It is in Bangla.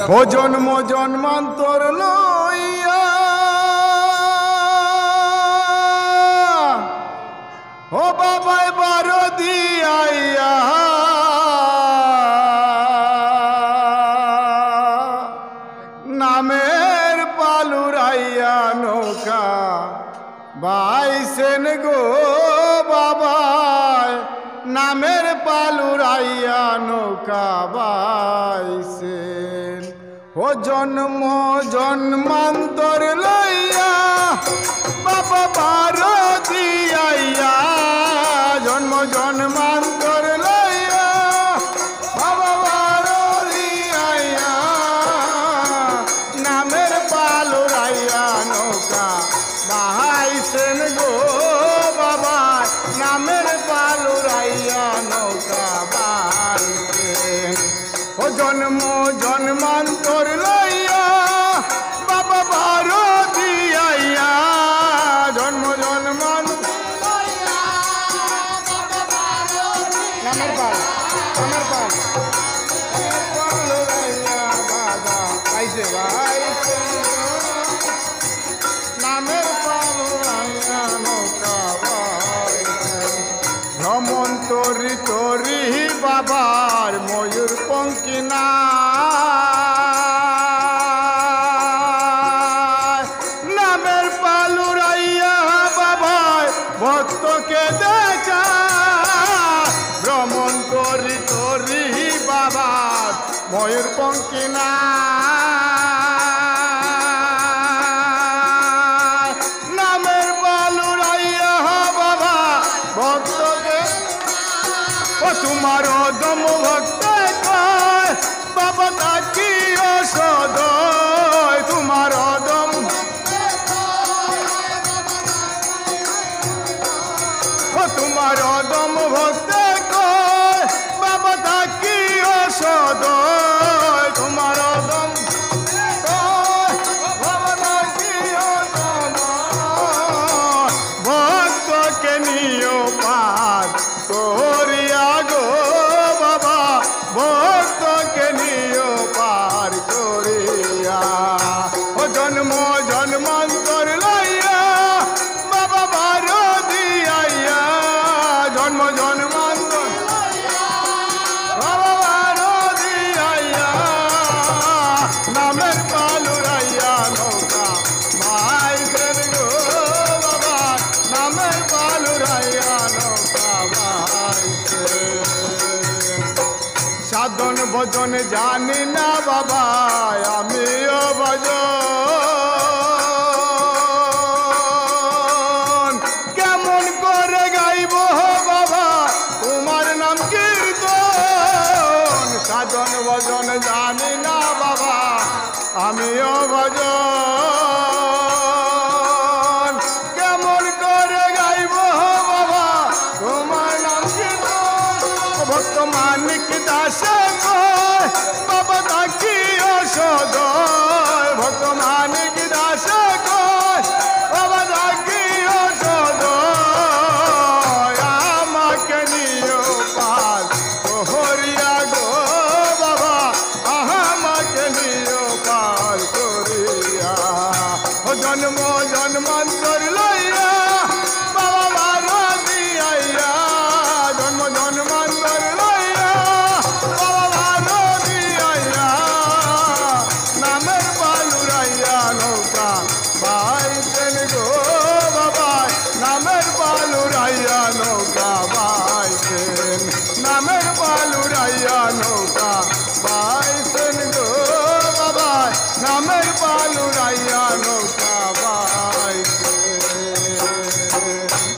ও জন্ম জন্মান্তর লইয়া ও বাবাই বারো দিয়াইয়া নামের পালুরাইয়া নৌকা বাইসেন গো বাবাই নামের পালুরাইয়া নৌকা বাইসেন ও জন্ম জন্মান্তর লইয়া বাবা বারো দিয়াইয়া জন্ম জন্মান্তর লইয়া বাবা বারো দিয়াইয়া নামের পালুরাইয়া নৌকা বাইসেন গো বাবা নামের পালুরাইয়া নৌকা বাইসেন ও জন্ম জন্মান্তর লইয়া বাবা বারো দিয়াইয়া জন্ম জন্মান্তর নামের পাল নামের পাল পালুরাইয়া বাবা বাইসে বাইসে নামের পালুরাইয়া নৌকা ভ্রমণ তরি তরি বাবার ময়ূর পঙ্কিনা নামের পালুরাইয়া বাবার ভক্তকে দেখা ভ্রমণ তরি তরি বাবার ময়ূর পঙ্কিনা নামের পালুরাইয়া বাবা ভক্তকে ও তোমার দম ভক্ত কয় বাবা তাকি অসদয় তোমার দম ও তোমার দম ভক্ত কয় বাবা তাকি অসদয় তোমার দম বাবা তাকি অসদয় ভক্তকে নিয় পার করিয়া গো বাবা ভক্তকে নিয় পার করিয়া ও জন্ম জন্মান্তর লইয়া বাবা বারো দিয়াইয়া জন্ম জন্মান্তর বাবা বারো দিয়াইয়া নামের পালুরাইয়া নৌকা বাইসেন গো বাবা নামের পালুরাইয়া নৌকা বাইসেন সাধন ভজন জানি না বাবা আমিও ভজন কেমন করে গাইব বাবা তোমার নাম কীর্তন সাধন ভজন জানি না বাবা আমিও ভজন কেমন করে গাইব বাবা তোমার নাম কীর্তন ভক্ত মানিক দাসে কয় বাবা তাকি অসদয় ভক্ত মানিক দাসে কয় বাবা তাকি অসদয় আমাকে নিয় পাল হরিয়া গো বাবা আমাকে নিয় পাল করিয়া ও জন্ম জন্মান্তর লইয়া বাবা বারো দিয়াইয়া জন্ম জন্মান্তর লইয়া বাবা বারো দিয়াইয়া নামের পালুরাইয়া নৌকা বাইসেন গো বাবা নামের পালুরাইয়া নৌকা বাইসেন নামের পালুরাইয়া নৌকা বাইসেন গো বাবা নামের পালুরাইয়া